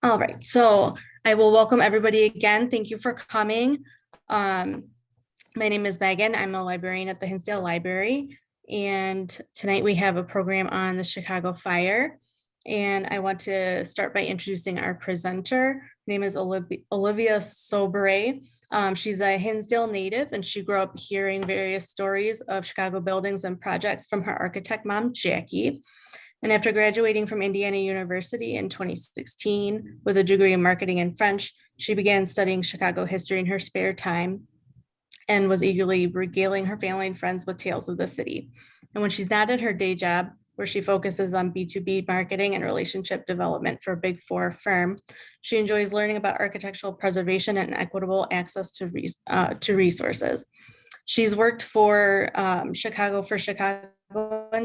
All right, so I will welcome everybody again. Thank you for coming. My name is Megan. I'm a librarian at the Hinsdale Library. And tonight we have a program on the Chicago fire. And I want to start by introducing our presenter. Her name is Olivia Sobieraj. She's a Hinsdale native, and she grew up hearing various stories of Chicago buildings and projects from her architect mom, Jackie. And after graduating from Indiana University in 2016 with a degree in marketing and French, she began studying Chicago history in her spare time and was eagerly regaling her family and friends with tales of the city. And when she's not at her day job, where she focuses on B2B marketing and relationship development for a Big Four firm, she enjoys learning about architectural preservation and equitable access to resources. She's worked for Chicagoans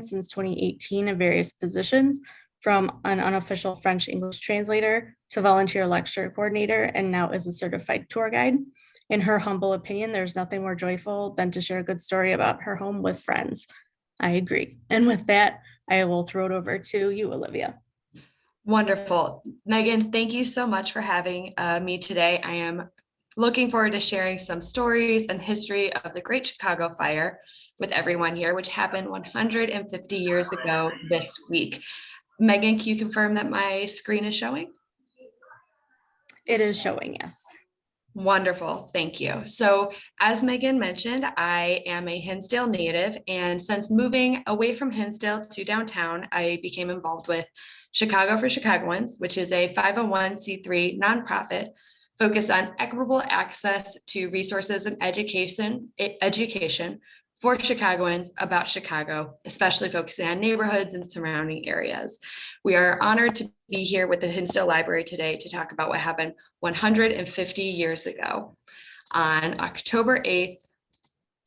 since 2018 in various positions, from an unofficial French English translator to volunteer lecture coordinator, and now is a certified tour guide. In her humble opinion, there's nothing more joyful than to share a good story about her home with friends. I agree. And with that, I will throw it over to you, Olivia. Wonderful. Megan, thank you so much for having me today. I am looking forward to sharing some stories and history of the Great Chicago Fire with everyone here, which happened 150 years ago this week. Megan, can you confirm that my screen is showing? It is showing, yes. Wonderful, thank you. So as Megan mentioned, I am a Hinsdale native, and since moving away from Hinsdale to downtown, I became involved with Chicago for Chicagoans, which is a 501c3 nonprofit focused on equitable access to resources and education for Chicagoans about Chicago, especially focusing on neighborhoods and surrounding areas. We are honored to be here with the Hinsdale Library today to talk about what happened 150 years ago on October 8th,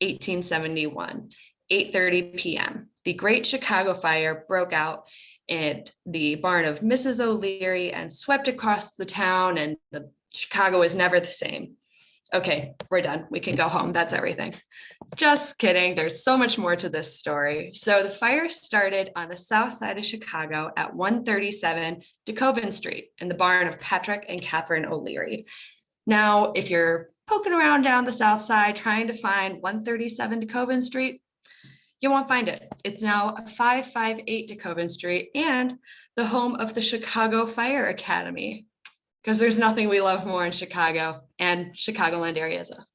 1871, 8:30 p.m. The Great Chicago Fire broke out in the barn of Mrs. O'Leary and swept across the town, and the Chicago is never the same. Okay, we're done. We can go home. That's everything. Just kidding. There's so much more to this story. So the fire started on the south side of Chicago at 137 DeCoven Street in the barn of Patrick and Catherine O'Leary. Now, if you're poking around down the south side trying to find 137 DeCoven Street, you won't find it. It's now 558 DeCoven Street and the home of the Chicago Fire Academy, because there's nothing we love more in Chicago, and Chicagoland area is a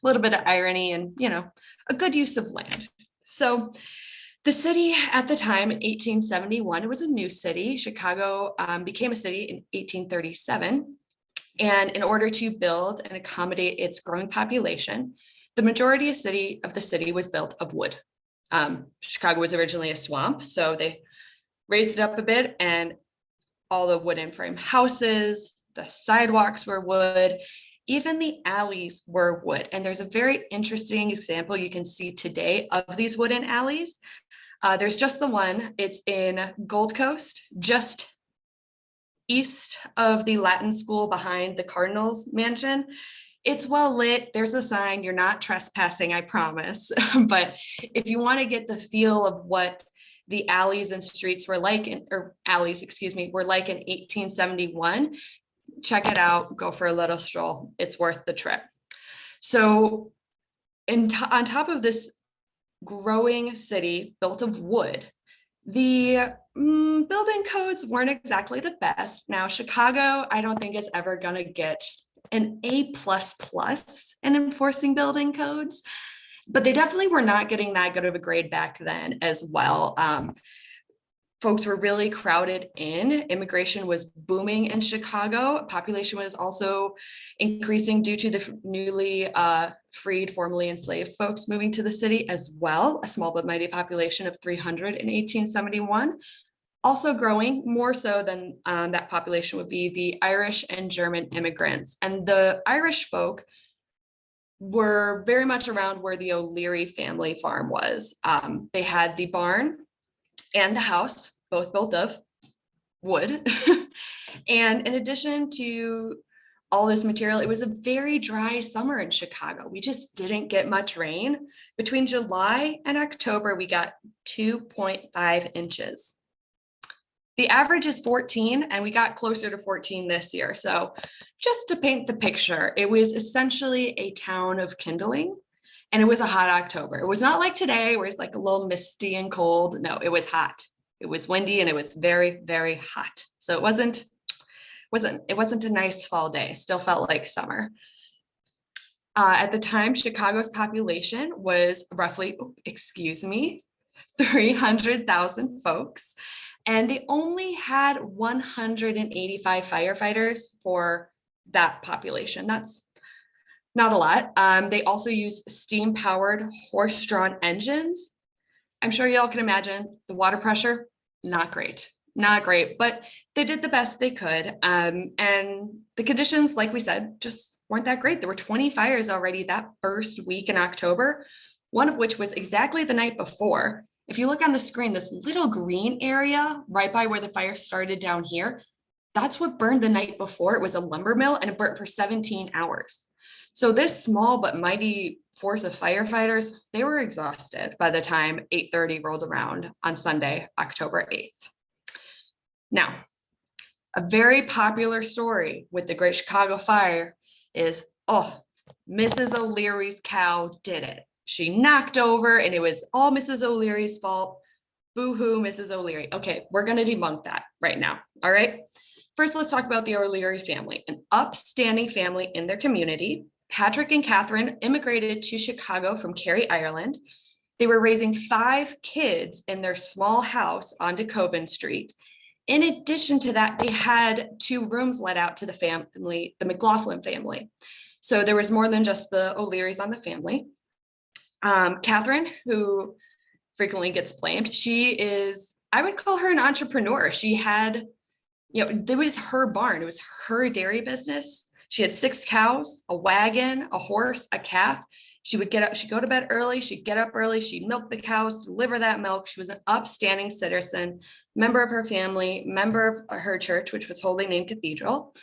little bit of irony and, a good use of land. So the city at the time, 1871, it was a new city. Chicago became a city in 1837. And in order to build and accommodate its growing population, the majority of the city was built of wood. Chicago was originally a swamp, so they raised it up a bit, and all the wooden frame houses, the sidewalks were wood, even the alleys were wood. And there's a very interesting example you can see today of these wooden alleys. There's just the one. It's in Gold Coast, just east of the Latin school behind the Cardinals mansion. It's well lit. There's a sign. You're not trespassing, I promise. But if you want to get the feel of what the alleys and streets were like, were like in 1871, check it out, go for a little stroll. It's worth the trip. So on top of this growing city built of wood, the building codes weren't exactly the best. Now, Chicago, I don't think is ever going to get an A++ in enforcing building codes, but they definitely were not getting that good of a grade back then as well. Folks were really crowded in. Immigration was booming in Chicago. Population was also increasing due to the newly freed, formerly enslaved folks moving to the city as well. A small but mighty population of 300 in 1871. Also growing, more so than that population, would be the Irish and German immigrants. And the Irish folk were very much around where the O'Leary family farm was. They had the barn and the house, both built of wood. And in addition to all this material, it was a very dry summer in Chicago. We just didn't get much rain. Between July and October, we got 2.5 inches. The average is 14, and we got closer to 14 this year. So just to paint the picture, it was essentially a town of kindling, and it was a hot October. It was not like today where it's like a little misty and cold. No, it was hot. It was windy and it was very, very hot. So it wasn't a nice fall day. Still felt like summer. At the time, Chicago's population was roughly, 300,000 folks, and they only had 185 firefighters for that population. That's not a lot. They also use steam-powered horse-drawn engines. I'm sure y'all can imagine the water pressure, not great, but they did the best they could. And the conditions, like we said, just weren't that great. There were 20 fires already that first week in October, one of which was exactly the night before. If you look on the screen, this little green area right by where the fire started down here, that's what burned the night before. It was a lumber mill, and it burnt for 17 hours. So this small but mighty force of firefighters, they were exhausted by the time 8:30 rolled around on Sunday, October 8th. Now, a very popular story with the Great Chicago Fire is, oh, Mrs. O'Leary's cow did it. She knocked over and it was all Mrs. O'Leary's fault. Boo-hoo, Mrs. O'Leary. Okay, we're going to debunk that right now. All right. First, let's talk about the O'Leary family, an upstanding family in their community. Patrick and Catherine immigrated to Chicago from Kerry, Ireland. They were raising 5 kids in their small house on DeCoven Street. In addition to that, they had 2 rooms let out to the family, the McLaughlin family. So there was more than just the O'Learys on the family. Catherine, who frequently gets blamed, she is, I would call her an entrepreneur. She had, it was her barn. It was her dairy business. She had 6 cows, a wagon, a horse, a calf. She would get up, she'd go to bed early, she'd get up early, she'd milk the cows, deliver that milk. She was an upstanding citizen, member of her family, member of her church, which was Holy Name Cathedral,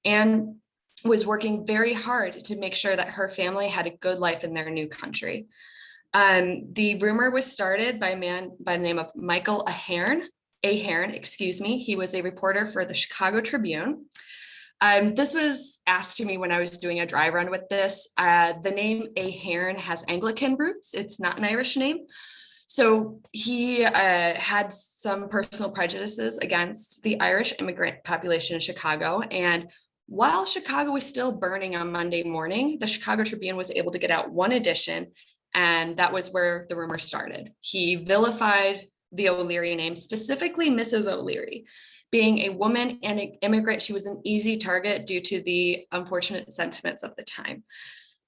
and was working very hard to make sure that her family had a good life in their new country. The rumor was started by a man by the name of Michael Ahern. He was a reporter for the Chicago Tribune. This was asked to me when I was doing a dry run with this. The name Ahern has Anglican roots. It's not an Irish name. So he had some personal prejudices against the Irish immigrant population in Chicago. And while Chicago was still burning on Monday morning, the Chicago Tribune was able to get out one edition, and that was where the rumor started. He vilified the O'Leary name, specifically Mrs. O'Leary. Being a woman and an immigrant, she was an easy target due to the unfortunate sentiments of the time.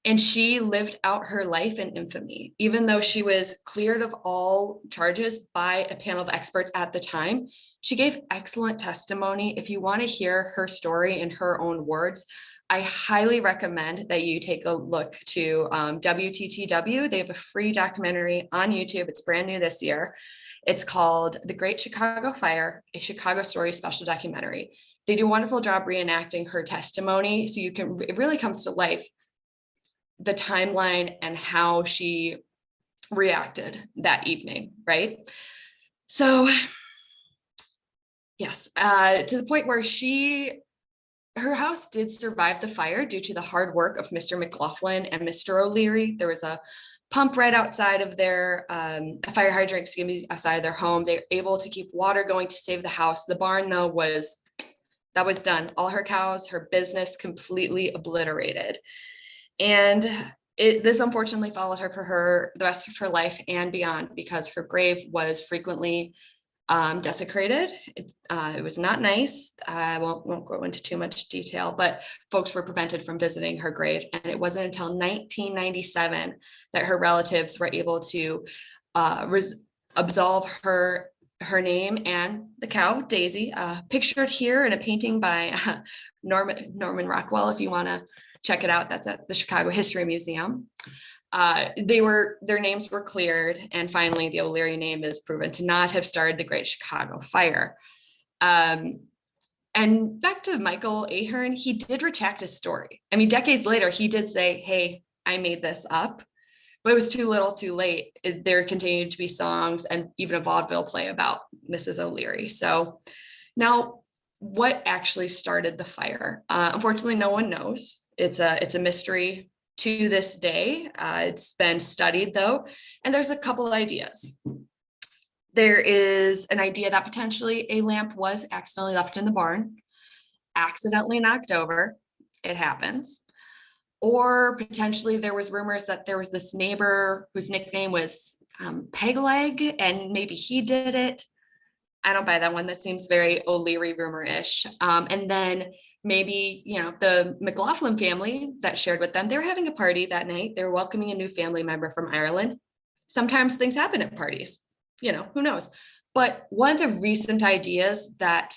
And she lived out her life in infamy. Even though she was cleared of all charges by a panel of experts at the time, she gave excellent testimony. If you want to hear her story in her own words, I highly recommend that you take a look to WTTW. They have a free documentary on YouTube. It's brand new this year. It's called The Great Chicago Fire, a Chicago Story special documentary. They do a wonderful job reenacting her testimony. So it really comes to life, the timeline and how she reacted that evening, right? So yes, to the point where her house did survive the fire due to the hard work of Mr. McLaughlin and Mr. O'Leary. There was a pump right outside of their a fire hydrant, outside of their home. They were able to keep water going to save the house. The barn, though, was done. All her cows, her business completely obliterated. And this unfortunately followed her for the rest of her life and beyond, because her grave was frequently desecrated. It was not nice. I won't go into too much detail, but folks were prevented from visiting her grave. And it wasn't until 1997 that her relatives were able to absolve her name and the cow, Daisy, pictured here in a painting by Norman Rockwell. If you want to check it out, that's at the Chicago History Museum. Their names were cleared, and finally the O'Leary name is proven to not have started the Great Chicago Fire. And back to Michael Ahern, he did retract his story. I mean, decades later, he did say, hey, I made this up, but it was too little too late. There continued to be songs and even a vaudeville play about Mrs. O'Leary. So Now, what actually started the fire? Unfortunately, no one knows. It's a mystery to this day. It's been studied though, and there's a couple of ideas. There is an idea that potentially a lamp was accidentally left in the barn, accidentally knocked over. It happens. Or potentially there was rumors that there was this neighbor whose nickname was Peg Leg, and maybe he did it. I don't buy that one. That seems very O'Leary rumor-ish. And then maybe, the McLaughlin family that shared with them, they were having a party that night. They were welcoming a new family member from Ireland. Sometimes things happen at parties, who knows? But one of the recent ideas that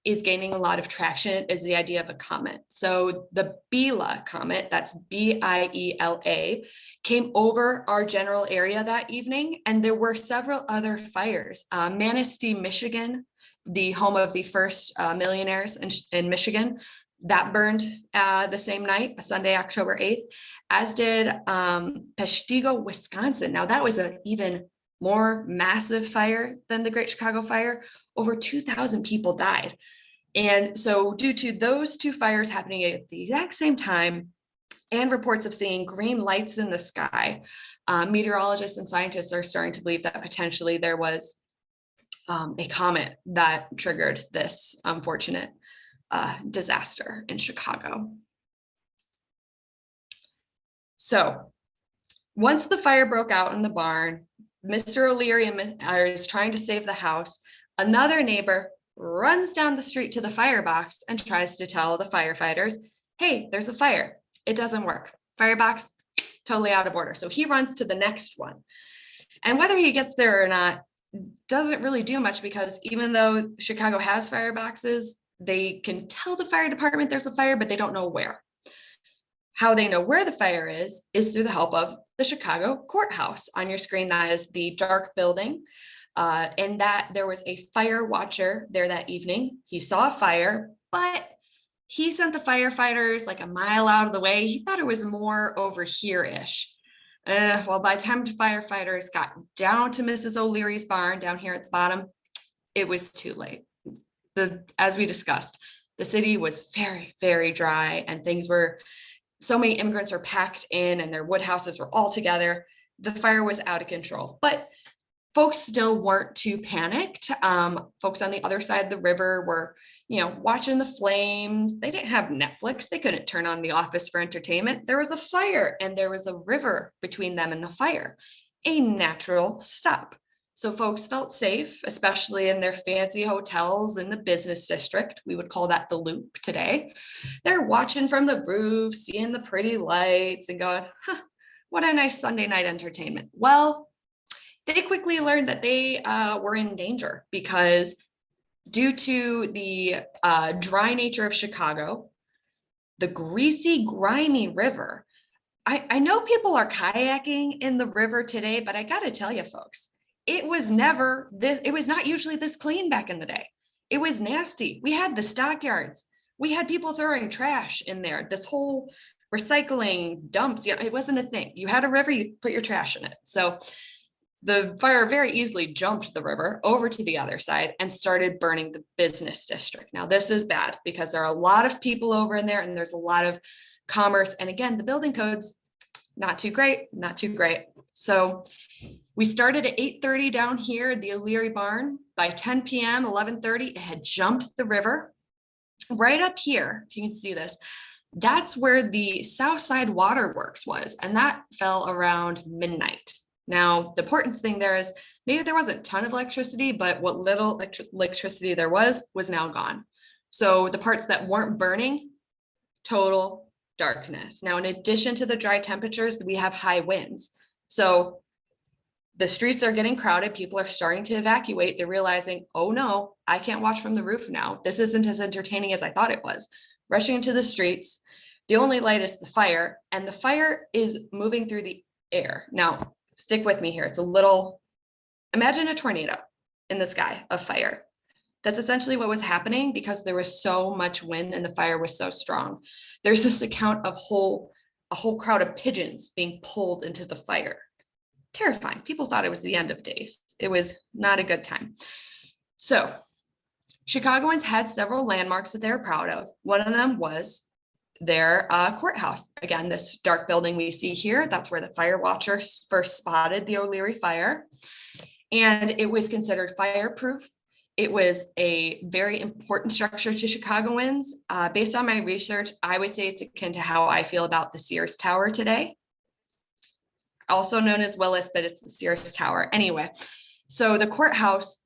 is gaining a lot of traction is the idea of a comet. So the Biela comet, that's Biela, came over our general area that evening, and there were several other fires. Manistee, Michigan, the home of the first millionaires in Michigan, that burned the same night, Sunday, October 8th, as did Peshtigo, Wisconsin. Now that was an even more massive fire than the Great Chicago Fire. Over 2,000 people died. And so due to those two fires happening at the exact same time, and reports of seeing green lights in the sky, meteorologists and scientists are starting to believe that potentially there was a comet that triggered this unfortunate disaster in Chicago. So once the fire broke out in the barn, Mr. O'Leary is trying to save the house. Another neighbor runs down the street to the firebox and tries to tell the firefighters, hey, there's a fire. It doesn't work. Firebox, totally out of order. So he runs to the next one. And whether he gets there or not doesn't really do much, because even though Chicago has fireboxes, they can tell the fire department there's a fire, but they don't know where. How they know where the fire is through the help of the Chicago courthouse. On your screen, that is the dark building. And that there was a fire watcher there that evening. He saw a fire, but he sent the firefighters like a mile out of the way. He thought it was more over here-ish. Well, by the time the firefighters got down to Mrs. O'Leary's barn down here at the bottom, it was too late. As we discussed, the city was very, very dry, and so many immigrants were packed in, and their wood houses were all together. The fire was out of control, but folks still weren't too panicked. Folks on the other side of the river were, watching the flames. They didn't have Netflix. They couldn't turn on The Office for entertainment. There was a fire, and there was a river between them and the fire, a natural stop. So folks felt safe, especially in their fancy hotels in the business district. We would call that the Loop today. They're watching from the roof, seeing the pretty lights and going, what a nice Sunday night entertainment. Well, they quickly learned that they were in danger, because due to the dry nature of Chicago, the greasy, grimy river, I know people are kayaking in the river today, but I got to tell you, folks, it was not usually this clean back in the day. It was nasty. We had the stockyards. We had people throwing trash in there. This whole recycling dumps, it wasn't a thing. You had a river, you put your trash in it. So the fire very easily jumped the river over to the other side and started burning the business district. Now, this is bad because there are a lot of people over in there, and there's a lot of commerce. And again, the building codes, not too great, not too great. So we started at 8:30 down here at the O'Leary barn. By 10 p.m., 11:30, it had jumped the river. Right up here, if you can see this, that's where the Southside Waterworks was, and that fell around midnight. Now, the important thing there is maybe there wasn't a ton of electricity, but what little electricity there was now gone. So the parts that weren't burning, total darkness. Now, in addition to the dry temperatures, we have high winds. So the streets are getting crowded. People are starting to evacuate. They're realizing, oh no, I can't watch from the roof now. This isn't as entertaining as I thought it was. Rushing into the streets. The only light is the fire, and the fire is moving through the air. Now, stick with me here. Imagine a tornado in the sky of fire. That's essentially what was happening because there was so much wind and the fire was so strong. There's this account of a whole crowd of pigeons being pulled into the fire. Terrifying. People thought it was the end of days. It was not a good time. So Chicagoans had several landmarks that they were proud of. One of them was their courthouse. Again, this dark building we see here, that's where the fire watchers first spotted the O'Leary fire. And it was considered fireproof. It was a very important structure to Chicagoans. Based on my research, I would say it's akin to how I feel about the Sears Tower today. Also known as Willis, but it's the Sears Tower. Anyway, so the courthouse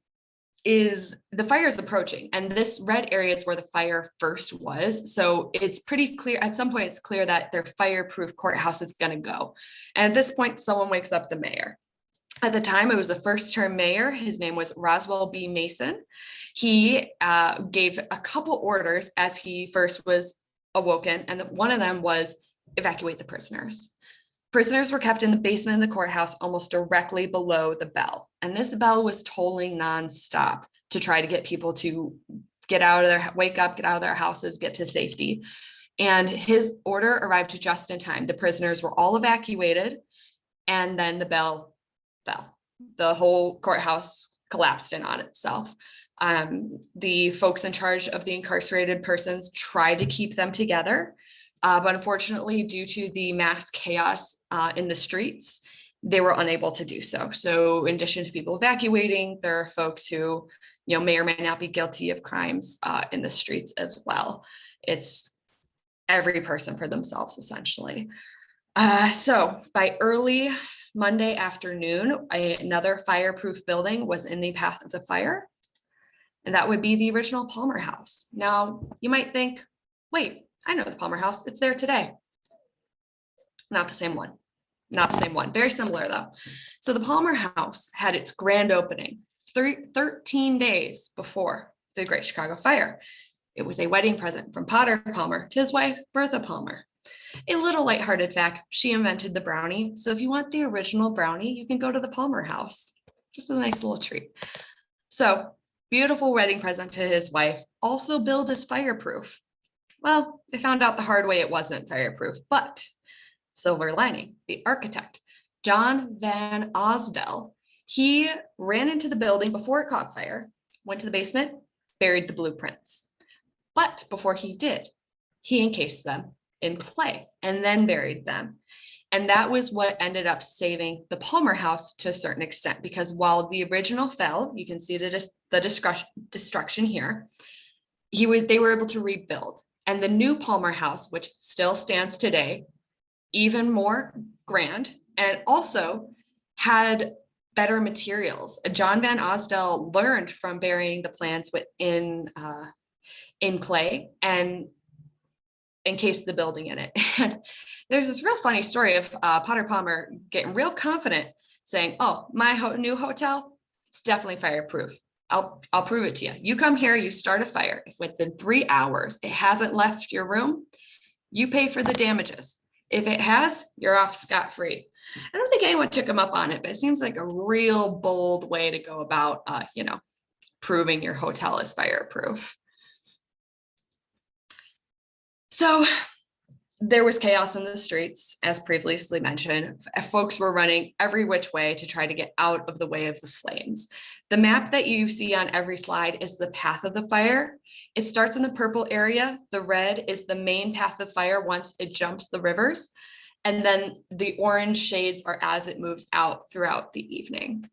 the fire is approaching, and this red area is where the fire first was. So it's pretty clear, at some point it's clear that their fireproof courthouse is going to go. And at this point, someone wakes up the mayor. At the time, it was a first-term mayor. His name was Roswell B. Mason. He gave a couple orders as he first was awoken, and one of them was evacuate the prisoners. Prisoners were kept in the basement of the courthouse almost directly below the bell. And this bell was tolling nonstop to try to get people to wake up, get out of their houses, get to safety. And his order arrived just in time. The prisoners were all evacuated, and then the bell fell. The whole courthouse collapsed in on itself. The folks in charge of the incarcerated persons tried to keep them together. But unfortunately, due to the mass chaos in the streets, they were unable to do so. So in addition to people evacuating, there are folks who, may or may not be guilty of crimes in the streets as well. It's every person for themselves, essentially. So by early Monday afternoon, another fireproof building was in the path of the fire. And that would be the original Palmer House. Now, you might think, wait, I know the Palmer House. It's there today. Not the same one. Not the same one. Very similar, though. So the Palmer House had its grand opening 13 days before the Great Chicago Fire. It was a wedding present from Potter Palmer to his wife, Bertha Palmer. A little lighthearted fact, she invented the brownie. So if you want the original brownie, you can go to the Palmer House. Just a nice little treat. So beautiful wedding present to his wife, also billed as fireproof. Well, they found out the hard way it wasn't fireproof, but silver lining, the architect, John Van Osdell, he ran into the building before it caught fire, went to the basement, buried the blueprints. But before he did, he encased them in clay and then buried them. And that was what ended up saving the Palmer House to a certain extent, because while the original fell, you can see the destruction here, they were able to rebuild. And the new Palmer House, which still stands today, even more grand, and also had better materials. John Van Osdell learned from burying the plans in clay and encased the building in it. And there's this real funny story of Potter Palmer getting real confident, saying, "Oh, my new hotel, it's definitely fireproof. I'll prove it to you. You come here, you start a fire. If within 3 hours it hasn't left your room, you pay for the damages. If it has, you're off scot-free." I don't think anyone took him up on it, but it seems like a real bold way to go about, proving your hotel is fireproof. So there was chaos in the streets, as previously mentioned. Folks were running every which way to try to get out of the way of the flames. The map that you see on every slide is the path of the fire. It starts in the purple area. The red is the main path of fire once it jumps the rivers. And then the orange shades are as it moves out throughout the evening.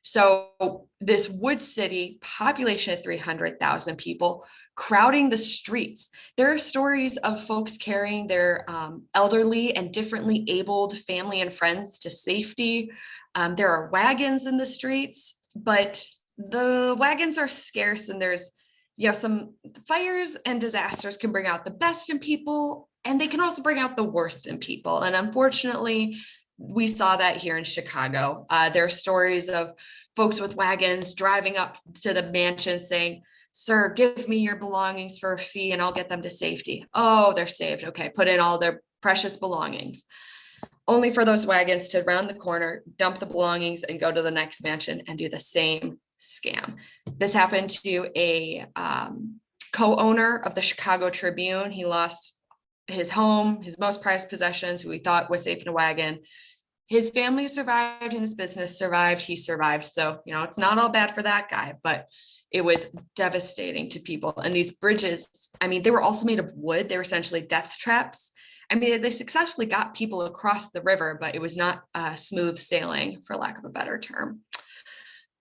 So this wood city, population of 300,000 people, crowding the streets. There are stories of folks carrying their elderly and differently abled family and friends to safety. There are wagons in the streets, but the wagons are scarce, and there's some fires and disasters can bring out the best in people, and they can also bring out the worst in people. And unfortunately, we saw that here in Chicago. There are stories of folks with wagons driving up to the mansion saying, "Sir, give me your belongings for a fee and I'll get them to safety." Oh, they're saved. Okay, put in all their precious belongings. Only for those wagons to round the corner, dump the belongings, and go to the next mansion and do the same scam. This happened to a co-owner of the Chicago Tribune. He lost his home, his most prized possessions, who he thought was safe in a wagon. His family survived and his business survived. He survived. So, it's not all bad for that guy, but It was devastating to people. And these bridges, I mean, they were also made of wood. They were essentially death traps. I mean, they successfully got people across the river, but it was not smooth sailing, for lack of a better term.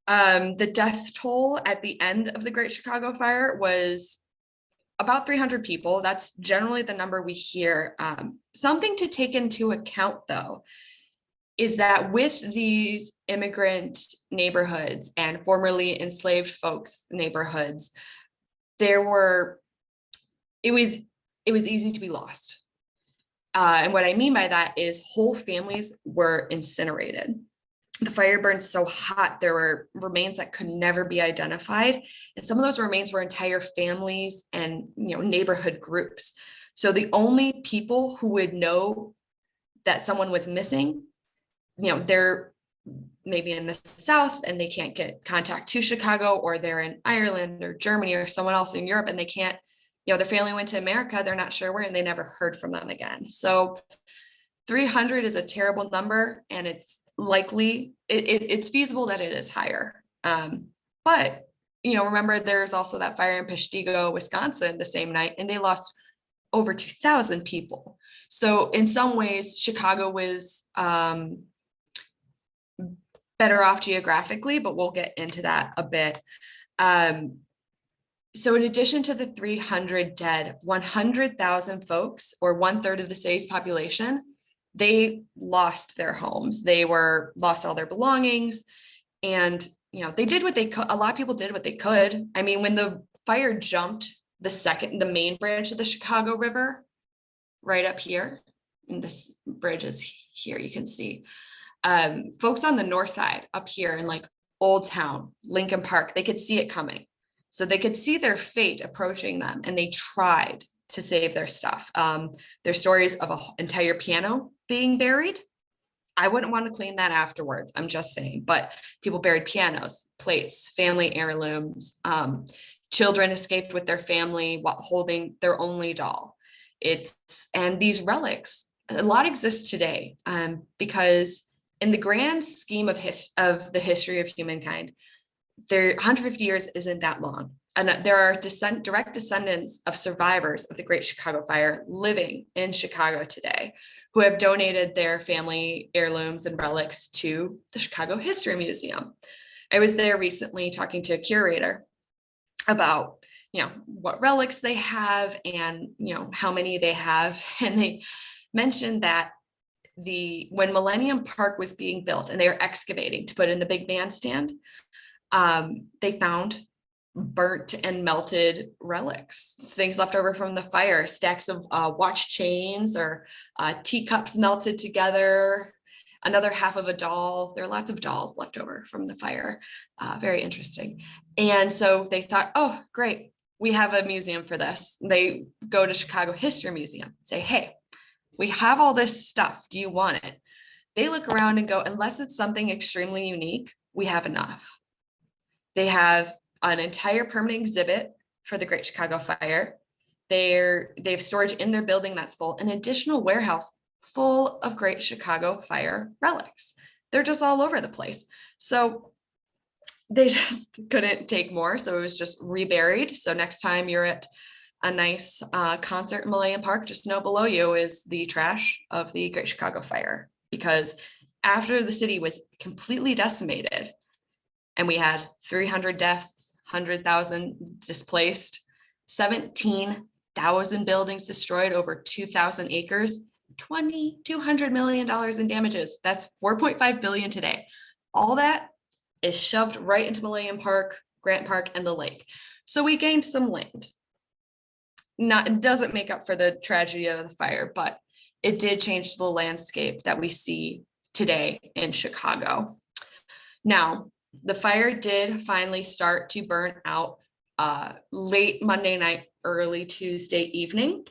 The death toll at the end of the Great Chicago Fire was about 300 people. That's generally the number we hear. Something to take into account, though, is that with these immigrant neighborhoods and formerly enslaved folks neighborhoods, it was easy to be lost. And what I mean by that is whole families were incinerated. The fire burned so hot, there were remains that could never be identified. And some of those remains were entire families and neighborhood groups. So the only people who would know that someone was missing, they're maybe in the South and they can't get contact to Chicago, or they're in Ireland or Germany or someone else in Europe and they can't, their family went to America, they're not sure where, and they never heard from them again. So 300 is a terrible number, and it's likely, it's feasible that it is higher. But, remember there's also that fire in Peshtigo, Wisconsin the same night, and they lost over 2,000 people. So in some ways, Chicago was better off geographically, but we'll get into that a bit. So in addition to the 300 dead, 100,000 folks, or 1/3 of the city's population, they lost their homes. They lost all their belongings, and they did what they could. A lot of people did what they could. I mean, when the fire jumped the main branch of the Chicago River, right up here, and this bridge is here, you can see. Folks on the north side up here in like Old Town, Lincoln Park, they could see it coming. So they could see their fate approaching them, and they tried to save their stuff. There's stories of an entire piano being buried. I wouldn't want to clean that afterwards, I'm just saying, but people buried pianos, plates, family heirlooms. Children escaped with their family while holding their only doll. And these relics, a lot exist today, because in the grand scheme of the history of humankind, 150 years isn't that long. And there are direct descendants of survivors of the Great Chicago Fire living in Chicago today who have donated their family heirlooms and relics to the Chicago History Museum. I was there recently talking to a curator about, what relics they have and, how many they have. And they mentioned that when Millennium Park was being built and they were excavating to put in the big bandstand, they found burnt and melted relics, things left over from the fire, stacks of watch chains or teacups melted together, another half of a doll. There are lots of dolls left over from the fire. Very interesting. And so they thought, oh, great, we have a museum for this. They go to Chicago History Museum, say, hey, we have all this stuff. Do you want it? They look around and go, unless it's something extremely unique, we have enough. They have an entire permanent exhibit for the Great Chicago Fire. They have storage in their building that's full, an additional warehouse full of Great Chicago Fire relics. They're just all over the place. So they just couldn't take more. So it was just reburied. So next time you're at a nice concert in Millennium Park, just know below you is the trash of the Great Chicago Fire. Because after the city was completely decimated, and we had 300 deaths, 100,000 displaced, 17,000 buildings destroyed, over 2,000 acres, $200 million in damages. That's 4.5 billion today. All that is shoved right into Millennium Park, Grant Park, and the lake. So we gained some land. It doesn't make up for the tragedy of the fire, but it did change the landscape that we see today in Chicago. Now, the fire did finally start to burn out late Monday night, early Tuesday evening.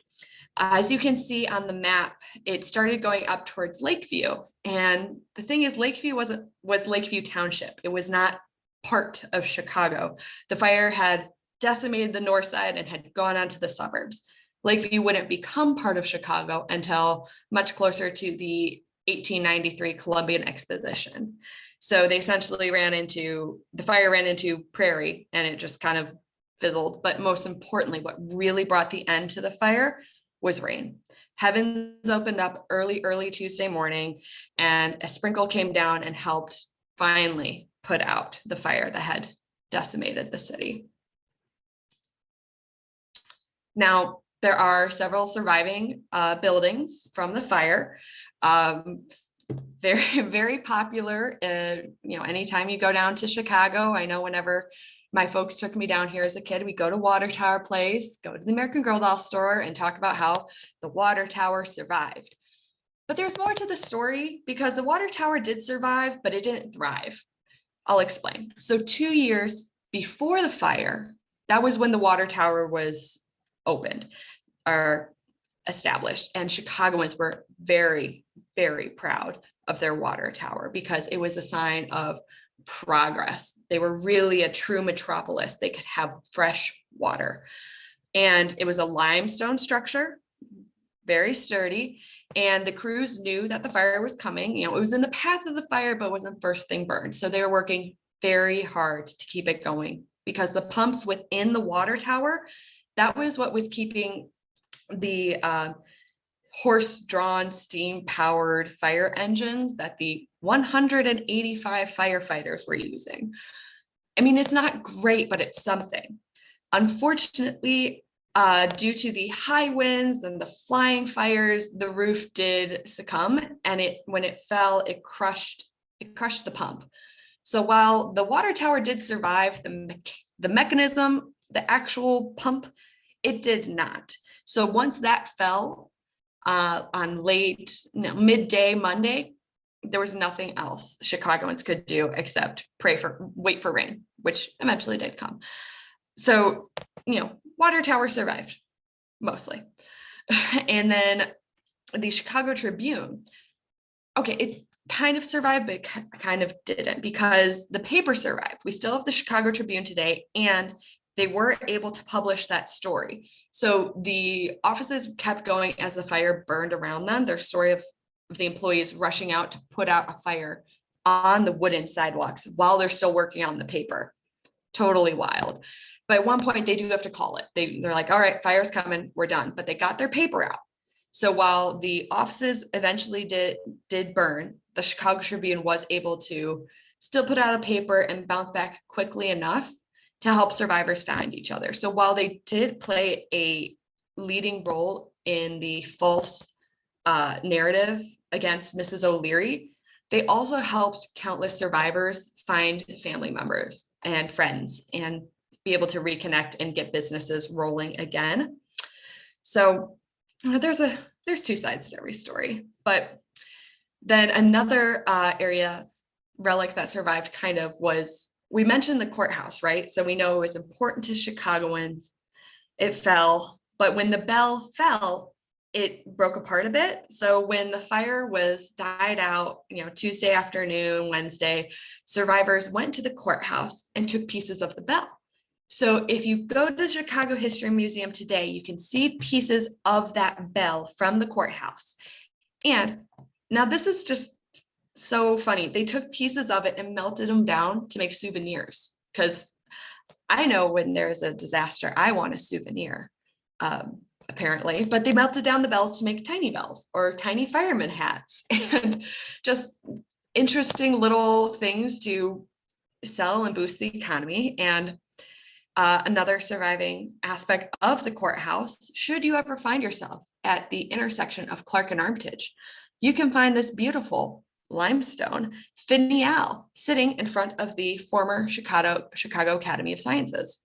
As you can see on the map, it started going up towards Lakeview. And the thing is, Lakeview was Lakeview Township. It was not part of Chicago. The fire had decimated the north side and had gone on to the suburbs. Lakeview wouldn't become part of Chicago until much closer to the 1893 Columbian Exposition. So they essentially the fire ran into prairie and it just kind of fizzled. But most importantly, what really brought the end to the fire was rain. Heavens opened up early Tuesday morning, and a sprinkle came down and helped finally put out the fire that had decimated the city. Now, there are several surviving buildings from the fire. Very, very popular. Anytime you go down to Chicago, I know whenever my folks took me down here as a kid, we go to Water Tower Place, go to the American Girl doll store, and talk about how the water tower survived. But there's more to the story, because the water tower did survive, but it didn't thrive. I'll explain. So 2 years before the fire, that was when the water tower was opened or established, and Chicagoans were very, very proud of their water tower because it was a sign of progress. They were really a true metropolis. They could have fresh water, and it was a limestone structure, very sturdy, and the crews knew that the fire was coming. It was in the path of the fire, but wasn't first thing burned. So they were working very hard to keep it going, because the pumps within the water tower, that was what was keeping the horse-drawn, steam-powered fire engines that the 185 firefighters were using. I mean, it's not great, but it's something. Unfortunately, due to the high winds and the flying fires, the roof did succumb, and when it fell, it crushed the pump. So while the water tower did survive, the mechanism, the actual pump, it did not. So once that fell on midday Monday, there was nothing else Chicagoans could do except wait for rain, which eventually did come. So, water tower survived mostly. And then the Chicago Tribune, okay, it kind of survived, but it kind of didn't, because the paper survived. We still have the Chicago Tribune today, and they were able to publish that story. So the offices kept going as the fire burned around them. Their story of the employees rushing out to put out a fire on the wooden sidewalks while they're still working on the paper. Totally wild. But at one point they do have to call it. They're like, all right, fire's coming, we're done. But they got their paper out. So while the offices eventually did burn, the Chicago Tribune was able to still put out a paper and bounce back quickly enough to help survivors find each other. So while they did play a leading role in the false narrative against Mrs. O'Leary, they also helped countless survivors find family members and friends and be able to reconnect and get businesses rolling again. So there's two sides to every story. But then another relic that survived was, we mentioned the courthouse, right? So we know it was important to Chicagoans. It fell, but when the bell fell, it broke apart a bit. So when the fire was died out, Tuesday afternoon, Wednesday, survivors went to the courthouse and took pieces of the bell. So if you go to the Chicago History Museum today, you can see pieces of that bell from the courthouse. And now this is just so funny. They took pieces of it and melted them down to make souvenirs, because I know when there's a disaster, I want a souvenir, apparently, but they melted down the bells to make tiny bells or tiny fireman hats, and just interesting little things to sell and boost the economy. And another surviving aspect of the courthouse, should you ever find yourself at the intersection of Clark and Armitage, you can find this beautiful limestone finial sitting in front of the former Chicago Academy of Sciences.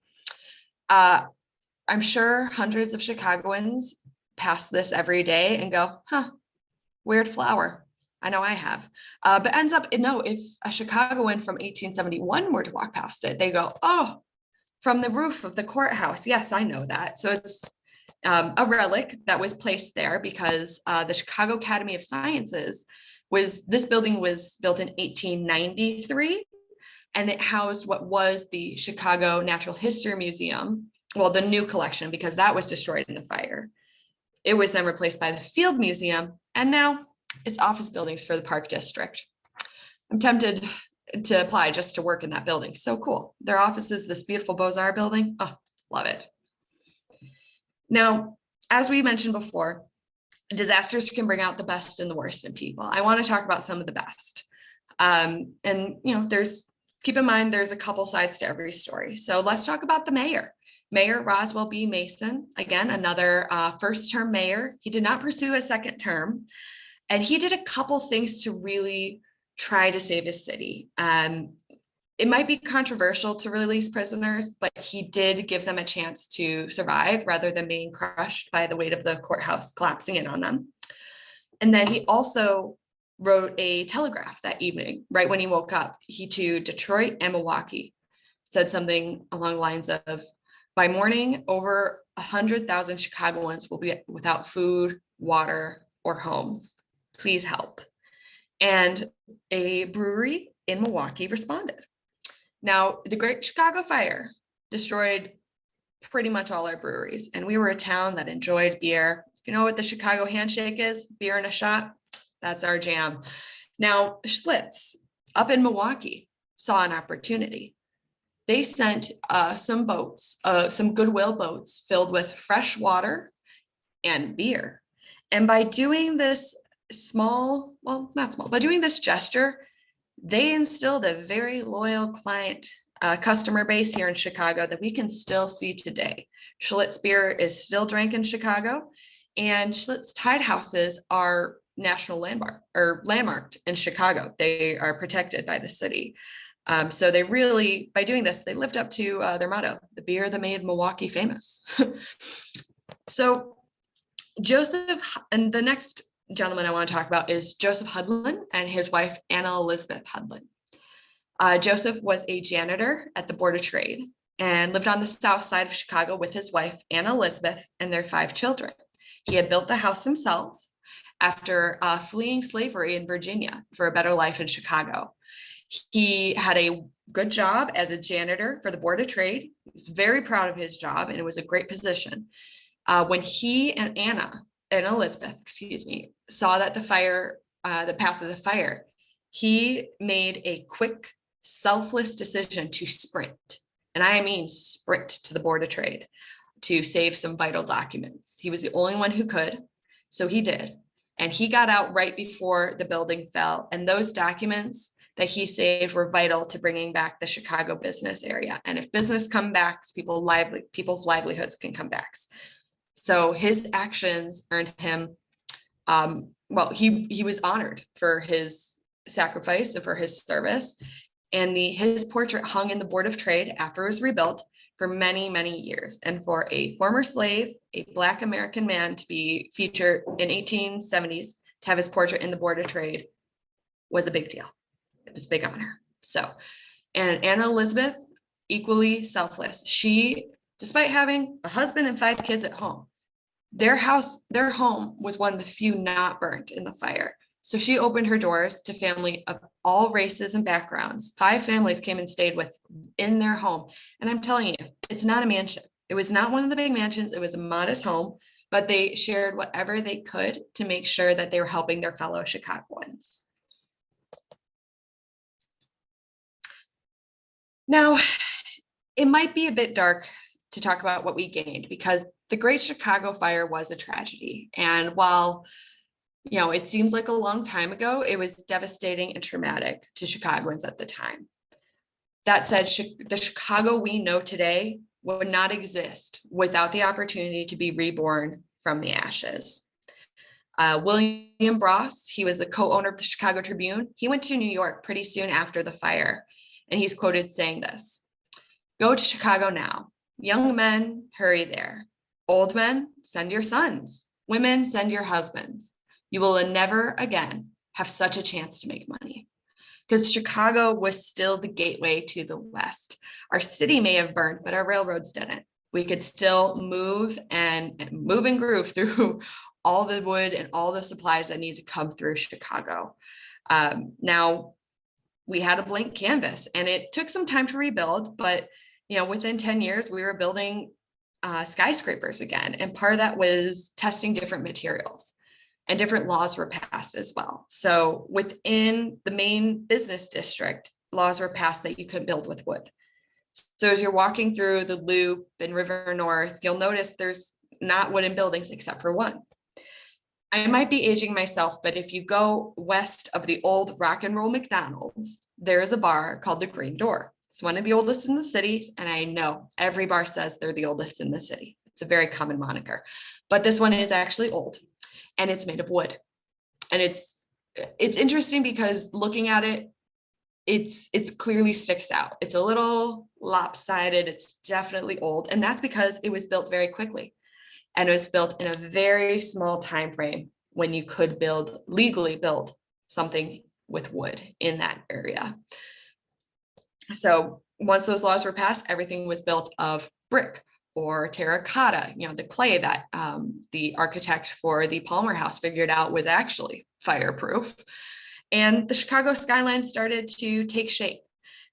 I'm sure hundreds of Chicagoans pass this every day and go, weird flower. I know I have. But ends up, if a Chicagoan from 1871 were to walk past it, they go, oh, from the roof of the courthouse. Yes, I know that. So it's a relic that was placed there because the Chicago Academy of Sciences this building was built in 1893, and it housed what was the Chicago Natural History Museum. Well, the new collection, because that was destroyed in the fire. It was then replaced by the Field Museum, and now It's office buildings for the Park District. I'm tempted to apply just to work in that building. So cool. Their office is this beautiful Beaux-Arts building. Oh, love it. Now, as we mentioned before, disasters can bring out the best and the worst in people. I want to talk about some of the best. And, keep in mind, there's a couple sides to every story. So let's talk about the mayor. Mayor Roswell B. Mason, again, another first-term mayor. He did not pursue a second term, and he did a couple things to really try to save his city. It might be controversial to release prisoners, but he did give them a chance to survive rather than being crushed by the weight of the courthouse collapsing in on them. And then he also wrote a telegraph that evening, right when he woke up. He to Detroit and Milwaukee said something along the lines of, by morning, over 100,000 Chicagoans will be without food, water, or homes. Please help. And a brewery in Milwaukee responded. Now, the Great Chicago Fire destroyed pretty much all our breweries, and we were a town that enjoyed beer. If you know what the Chicago handshake is, beer and a shot, that's our jam. Now, Schlitz up in Milwaukee saw an opportunity. They sent some boats, some Goodwill boats filled with fresh water and beer. And by doing this by doing this gesture, they instilled a very loyal client customer base here in Chicago that we can still see today. Schlitz beer is still drank in Chicago, and Schlitz Tide Houses are national landmarked in Chicago. They are protected by the city. So they really, by doing this, they lived up to their motto, the beer that made Milwaukee famous. So Joseph, and the next gentleman I want to talk about is Joseph Hudlin and his wife, Anna Elizabeth Hudlin. Joseph was a janitor at the Board of Trade and lived on the south side of Chicago with his wife, Anna Elizabeth, and their 5 children. He had built the house himself after fleeing slavery in Virginia for a better life in Chicago. He had a good job as a janitor for the Board of Trade. He was very proud of his job, and it was a great position. When he and Elizabeth, saw that the path of the fire, he made a quick, selfless decision to sprint, and I mean sprint, to the Board of Trade to save some vital documents. He was the only one who could, so he did. And he got out right before the building fell, and those documents that he saved were vital to bringing back the Chicago business area. And if business comes back, people's livelihoods can come back. So his actions earned him, he was honored for his sacrifice and for his service. And his portrait hung in the Board of Trade after it was rebuilt for many, many years. And for a former slave, a Black American man, to be featured in 1870s, to have his portrait in the Board of Trade was a big deal. It was a big honor. So, and Anna Elizabeth, equally selfless. She, despite having a husband and 5 kids at home, their home was one of the few not burnt in the fire. So she opened her doors to family of all races and backgrounds. 5 families came and stayed in their home. And I'm telling you, it's not a mansion. It was not one of the big mansions. It was a modest home, but they shared whatever they could to make sure that they were helping their fellow Chicagoans. Now, it might be a bit dark to talk about what we gained, because the Great Chicago Fire was a tragedy. And while it seems like a long time ago, it was devastating and traumatic to Chicagoans at the time. That said, the Chicago we know today would not exist without the opportunity to be reborn from the ashes. William Bross, he was the co-owner of the Chicago Tribune. He went to New York pretty soon after the fire, and he's quoted saying this: "Go to Chicago now. Young men, hurry there. Old men, send your sons. Women, send your husbands. You will never again have such a chance to make money." Because Chicago was still the gateway to the West. Our city may have burned, but our railroads didn't. We could still move and groove through all the wood and all the supplies that need to come through Chicago. Now, we had a blank canvas, and it took some time to rebuild, but within 10 years, we were building skyscrapers again. And part of that was testing different materials. and different laws were passed as well. So within the main business district, laws were passed that you could build with wood. So as you're walking through the Loop and River North, you'll notice there's not wooden buildings except for one. I might be aging myself, but if you go west of the old rock and roll McDonald's, there is a bar called the Green Door. It's one of the oldest in the city, and I know every bar says they're the oldest in the city. It's a very common moniker, but this one is actually old, and it's made of wood. And it's interesting because looking at it, it's clearly sticks out. It's a little lopsided. It's definitely old, and that's because it was built very quickly. And it was built in a very small time frame when you could legally build something with wood in that area. So once those laws were passed, everything was built of brick or terracotta, the clay that the architect for the Palmer House figured out was actually fireproof. And the Chicago skyline started to take shape.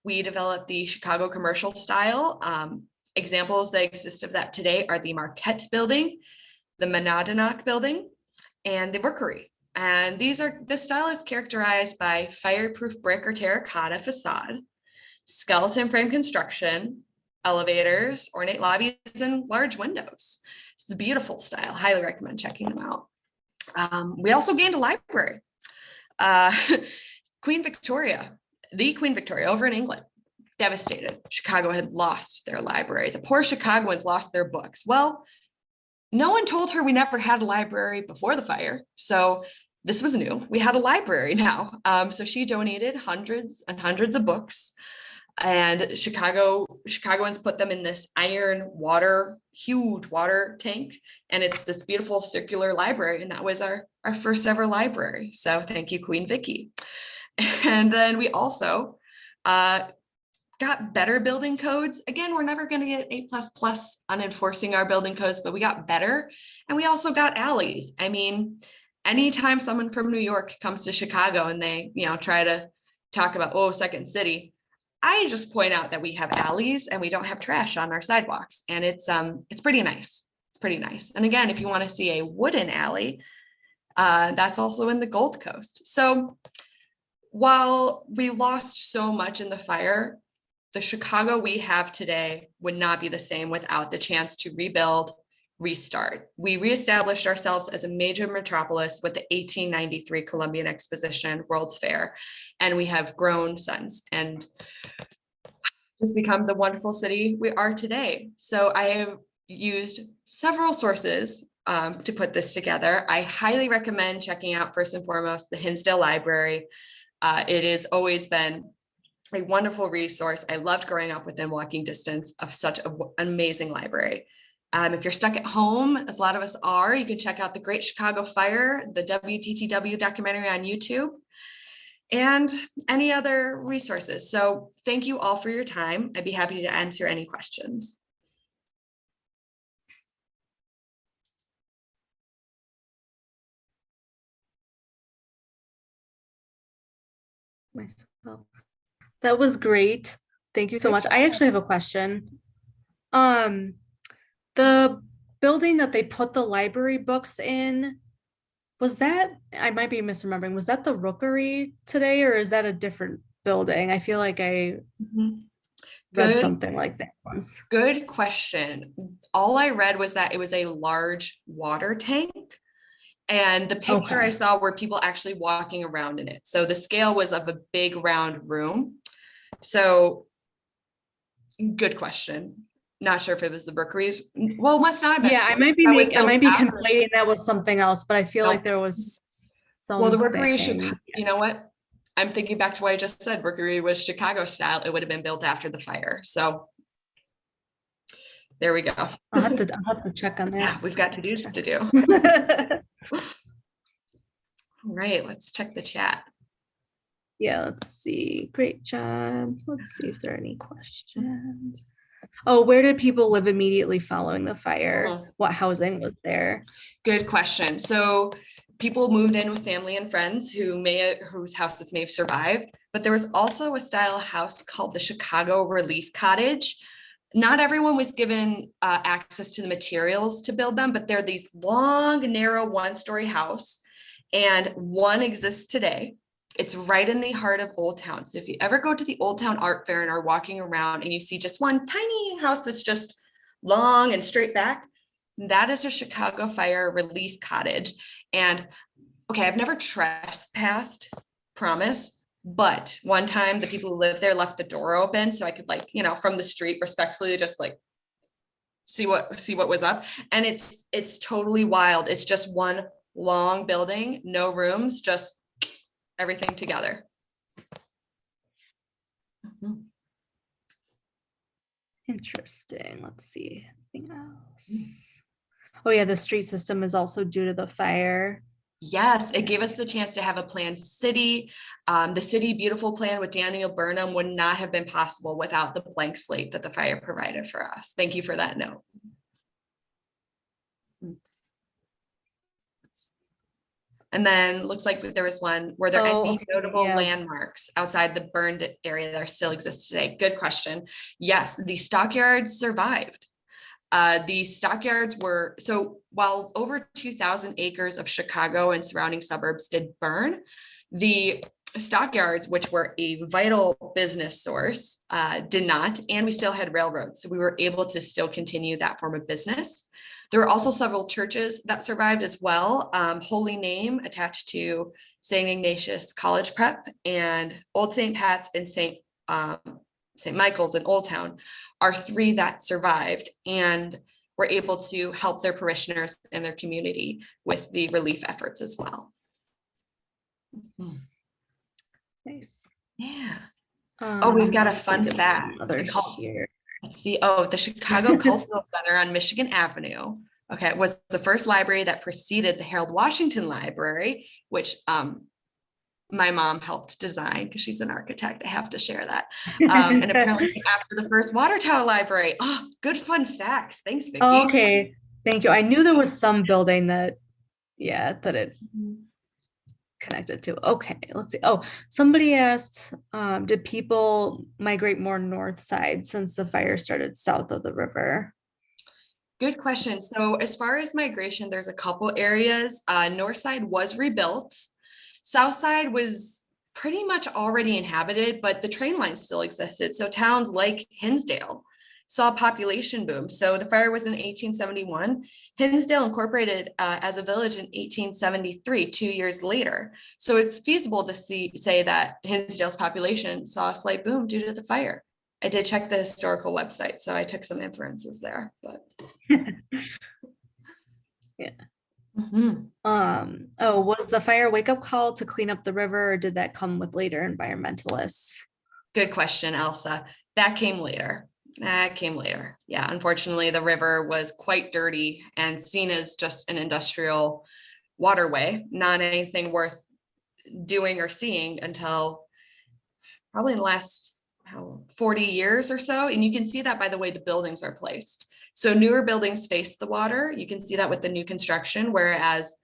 We developed the Chicago commercial style. Examples that exist of that today are the Marquette building, the Monadnock building, and the Rookery. And this style is characterized by fireproof brick or terracotta facade, skeleton frame construction, elevators, ornate lobbies, and large windows. It's a beautiful style. Highly recommend checking them out. We also gained a library. The Queen Victoria over in England, devastated. Chicago had lost their library. The poor Chicagoans lost their books. Well, no one told her we never had a library before the fire. So this was new. We had a library now. So she donated hundreds and hundreds of books, and Chicagoans put them in this huge water tank. And it's this beautiful circular library. And that was our first ever library. So thank you, Queen Vicky. And then we also, got better building codes. Again, we're never going to get A++ on enforcing our building codes, but we got better. And we also got alleys. I mean, anytime someone from New York comes to Chicago and they, try to talk about, Second City, I just point out that we have alleys and we don't have trash on our sidewalks. And it's pretty nice. It's pretty nice. And again, if you want to see a wooden alley, that's also in the Gold Coast. So while we lost so much in the fire, the Chicago we have today would not be the same without the chance to rebuild, restart. We reestablished ourselves as a major metropolis with the 1893 Columbian Exposition World's Fair, and we have grown since and just become the wonderful city we are today. So I have used several sources to put this together. I highly recommend checking out, first and foremost, the Hinsdale Library. It has always been a wonderful resource. I loved growing up within walking distance of such an amazing library. If you're stuck at home, as a lot of us are, you can check out the Great Chicago Fire, the WTTW documentary on YouTube, and any other resources. So thank you all for your time. I'd be happy to answer any questions. Myself. That was great. Thank you so much. I actually have a question. The building that they put the library books in, was that, I might be misremembering, was that the Rookery today, or is that a different building? I feel like I read something like that once. Good question. All I read was that it was a large water tank. And the picture I saw were people actually walking around in it. So the scale was of a big round room. So good question. Not sure if it was the Rookeries. Well, it must not have been. Yeah, I might be conflating that with something else, but I feel like there was something. Well, the Rookery should, you know what? I'm thinking back to what I just said. Rookery was Chicago style. It would have been built after the fire. So there we go. I'll have to check on that. Yeah, we've got to-dos to do. All right, let's check the chat. Yeah, let's see. Great job. Let's see if there are any questions. Oh, where did people live immediately following the fire? What housing was there? Good question. So people moved in with family and friends whose houses may have survived, but there was also a style house called the Chicago Relief Cottage. Not everyone was given access to the materials to build them, but they're these long, narrow one-story house. And one exists today. It's right in the heart of Old Town. So if you ever go to the Old Town Art Fair and are walking around and you see just one tiny house that's just long and straight back, that is a Chicago Fire Relief Cottage. And okay, I've never trespassed, promise, but one time the people who lived there left the door open so I could, like, you know, from the street respectfully just like see what was up. And it's totally wild. It's just one long building, no rooms, just everything together. Interesting. Let's see. Anything else? Oh yeah, the street system is also due to the fire. Yes, it gave us the chance to have a planned city. The city beautiful plan with Daniel Burnham would not have been possible without the blank slate that the fire provided for us. Thank you for that note. And then looks like there was one, were there any notable landmarks outside the burned area that still exist today? Good question. Yes, the stockyards survived. The stockyards were, so while over 2,000 acres of Chicago and surrounding suburbs did burn, the stockyards, which were a vital business source, did not, and we still had railroads. So we were able to still continue that form of business. There were also several churches that survived as well. Holy Name attached to St. Ignatius College Prep, and Old St. Pat's and St. Michael's in Old Town are three that survived and were able to help their parishioners and their community with the relief efforts as well. Nice. Yeah. Oh, we've got a fun fact. Let's see. Oh, the Chicago Cultural Center on Michigan Avenue. Okay, it was the first library that preceded the Harold Washington Library, which my mom helped design because she's an architect. I have to share that. And apparently after the first water tower library. Oh, good fun facts. Thanks, Vicki. Oh, okay, thank you. I knew there was some building that, yeah, that it connected to. Okay, let's see. Oh, somebody asked, did people migrate more north side since the fire started south of the river? Good question. So as far as migration, there's a couple areas. North side was rebuilt. South side was pretty much already inhabited, but the train line still existed. So towns like Hinsdale saw a population boom. So the fire was in 1871. Hinsdale incorporated as a village in 1873, 2 years later. So it's feasible to say that Hinsdale's population saw a slight boom due to the fire. I did check the historical website, so I took some inferences there, but. Yeah. Oh, was the fire a wake-up call to clean up the river, or did that come with later environmentalists? Good question, Elsa. That came later. Yeah, unfortunately, the river was quite dirty and seen as just an industrial waterway, not anything worth doing or seeing until probably in the last 40 years or so. And you can see that by the way the buildings are placed. So newer buildings face the water. You can see that with the new construction, whereas,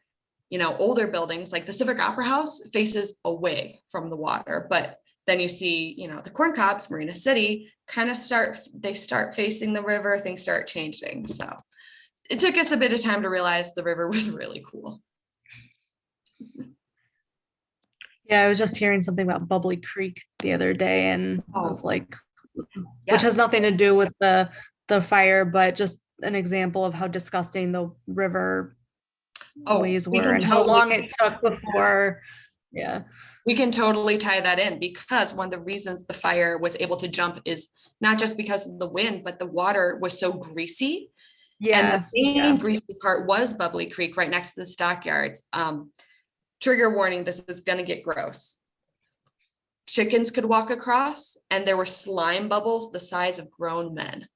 you know, older buildings like the Civic Opera House faces away from the water. But then you see, you know, the Corn Cobs, Marina City kind of start facing the river, things start changing. So it took us a bit of time to realize the river was really cool. Yeah, I was just hearing something about Bubbly Creek the other day, and I was like, which has nothing to do with the fire, but just an example of how disgusting the river ways were and how long it took before. Yeah, we can totally tie that in, because one of the reasons the fire was able to jump is not just because of the wind, but the water was so greasy. Yeah, and the main greasy part was Bubbly Creek right next to the stockyards. Trigger warning, this is going to get gross. Chickens could walk across, and there were slime bubbles the size of grown men.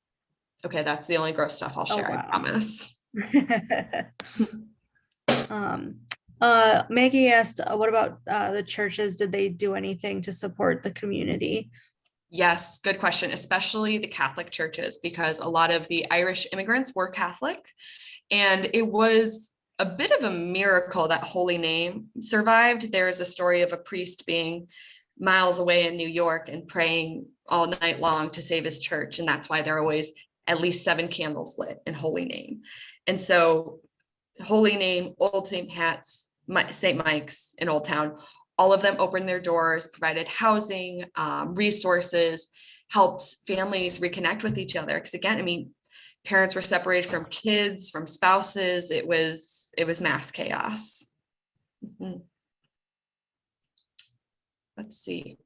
Okay, that's the only gross stuff I'll share, I promise. Maggie asked, what about the churches? Did they do anything to support the community? Yes, good question, especially the Catholic churches, because a lot of the Irish immigrants were Catholic, and it was a bit of a miracle that Holy Name survived. There is a story of a priest being miles away in New York and praying all night long to save his church, and that's why there are always at least 7 candles lit in Holy Name. And so Holy Name, Old St. Pat's, St. Mike's in Old Town. All of them opened their doors, provided housing, resources, helped families reconnect with each other. Because again, I mean, parents were separated from kids, from spouses. It was mass chaos. Mhm. Let's see.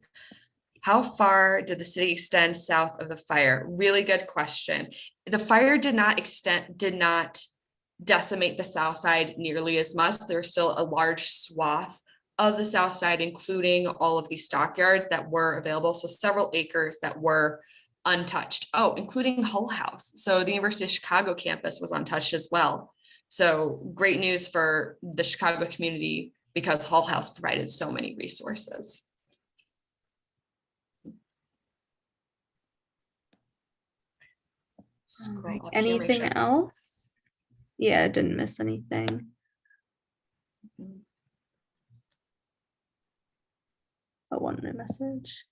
How far did the city extend south of the fire? Really good question. The fire did not decimate the south side nearly as much. There's still a large swath of the south side, including all of these stockyards that were available. So several acres that were untouched. Oh, including Hull House. So the University of Chicago campus was untouched as well. So great news for the Chicago community because Hull House provided so many resources. All right. Up here, make Anything sure. else? Yeah, I didn't miss anything. Oh, one new message.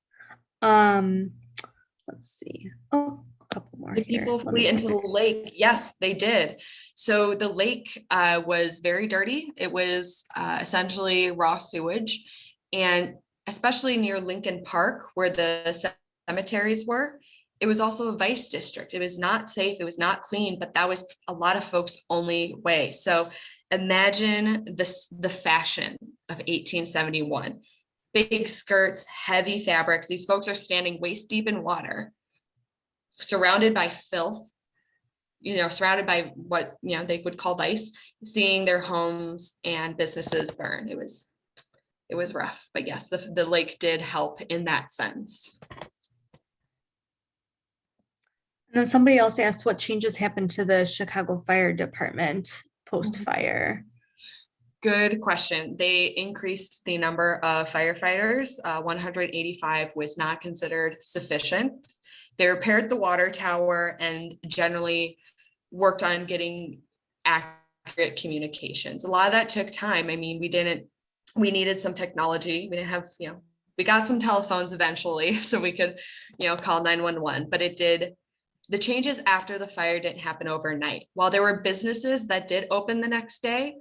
Let's see. Oh, a couple more The here. people Let me flee into find the lake. Yes, they did. So the lake was very dirty. It was essentially raw sewage. And especially near Lincoln Park, where the cemeteries were, it was also a vice district. It was not safe. It was not clean, but that was a lot of folks' only way. So imagine the fashion of 1871. Big skirts, heavy fabrics. These folks are standing waist deep in water, surrounded by filth, surrounded by what, they would call vice, seeing their homes and businesses burn. It was rough, but yes, the lake did help in that sense. And then somebody else asked what changes happened to the Chicago Fire Department post-fire. Good question. They increased the number of firefighters. 185 was not considered sufficient. They repaired the water tower and generally worked on getting accurate communications. A lot of that took time. I mean, we needed some technology. We didn't have, we got some telephones eventually so we could, call 911, but the changes after the fire didn't happen overnight. While there were businesses that did open the next day,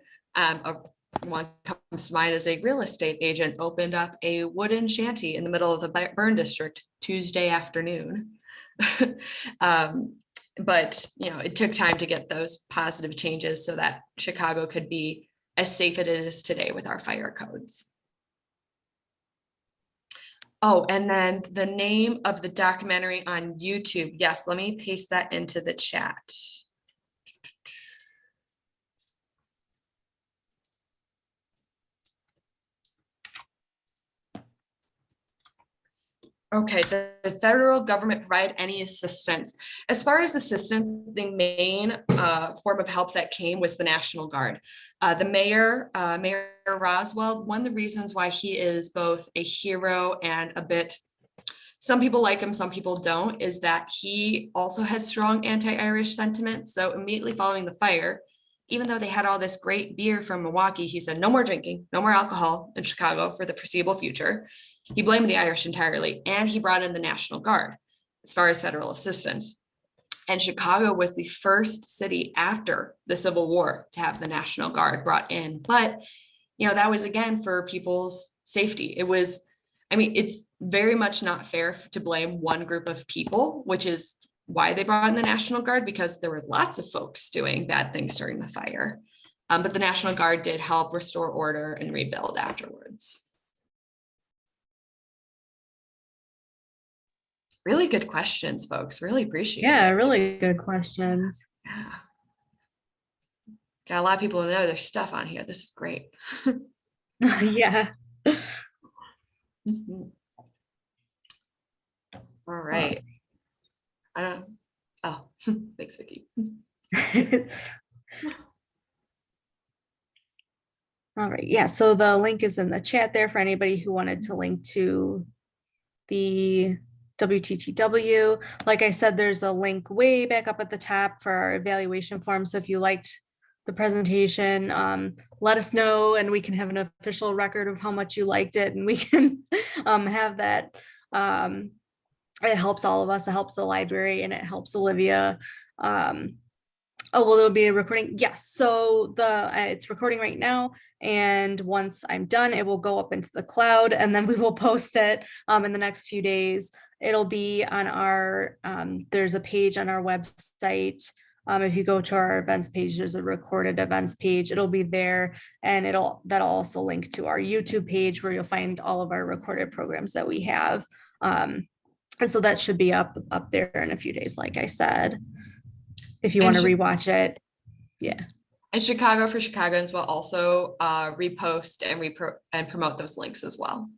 one comes to mind as a real estate agent opened up a wooden shanty in the middle of the burn district Tuesday afternoon. But it took time to get those positive changes so that Chicago could be as safe as it is today with our fire codes. Oh, and then the name of the documentary on YouTube. Yes, let me paste that into the chat. Okay, the federal government provide any assistance. As far as assistance, the main form of help that came was the National Guard. The Mayor Roswell, one of the reasons why he is both a hero and a bit, some people like him, some people don't, is that he also had strong anti-Irish sentiments. So immediately following the fire, even though they had all this great beer from Milwaukee, he said, no more drinking, no more alcohol in Chicago for the foreseeable future. He blamed the Irish entirely, and he brought in the National Guard as far as federal assistance. And Chicago was the first city after the Civil War to have the National Guard brought in. But, that was again for people's safety. It's very much not fair to blame one group of people, which is why they brought in the National Guard, because there were lots of folks doing bad things during the fire. But the National Guard did help restore order and rebuild afterwards. Really good questions, folks. Really appreciate it. Yeah, really good questions. Yeah. Got a lot of people who know their stuff on here. This is great. Yeah. Mm-hmm. All right. Oh, thanks, Vicki. All right. Yeah. So the link is in the chat there for anybody who wanted to link to the WTTW. Like I said, there's a link way back up at the top for our evaluation form. So if you liked the presentation, let us know and we can have an official record of how much you liked it, and we can have that. It helps all of us. It helps the library and it helps Olivia Oh, will there be a recording? Yes. So it's recording right now, and once I'm done, it will go up into the cloud, and then we will post it in the next few days. It'll be on our there's a page on our website. If you go to our events page, there's a recorded events page. It'll be there, and that'll also link to our YouTube page where you'll find all of our recorded programs that we have. And so that should be up there in a few days, like I said, if you want to rewatch it. Yeah. And Chicago for Chicagoans will also repost and promote those links as well.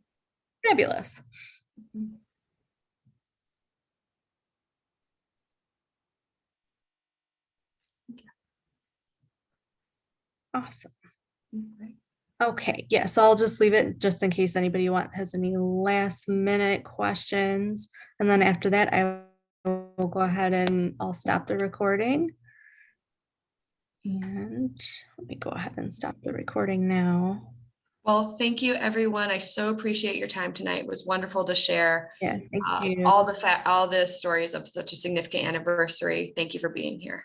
Fabulous. Awesome. Okay, yeah, so I'll just leave it just in case anybody has any last minute questions. And then after that, I will go ahead and I'll stop the recording. And let me go ahead and stop the recording now. Well, thank you, everyone. I so appreciate your time tonight. It was wonderful to share thank you. all the stories of such a significant anniversary. Thank you for being here.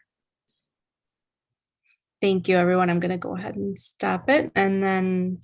Thank you, everyone. I'm going to go ahead and stop it, and then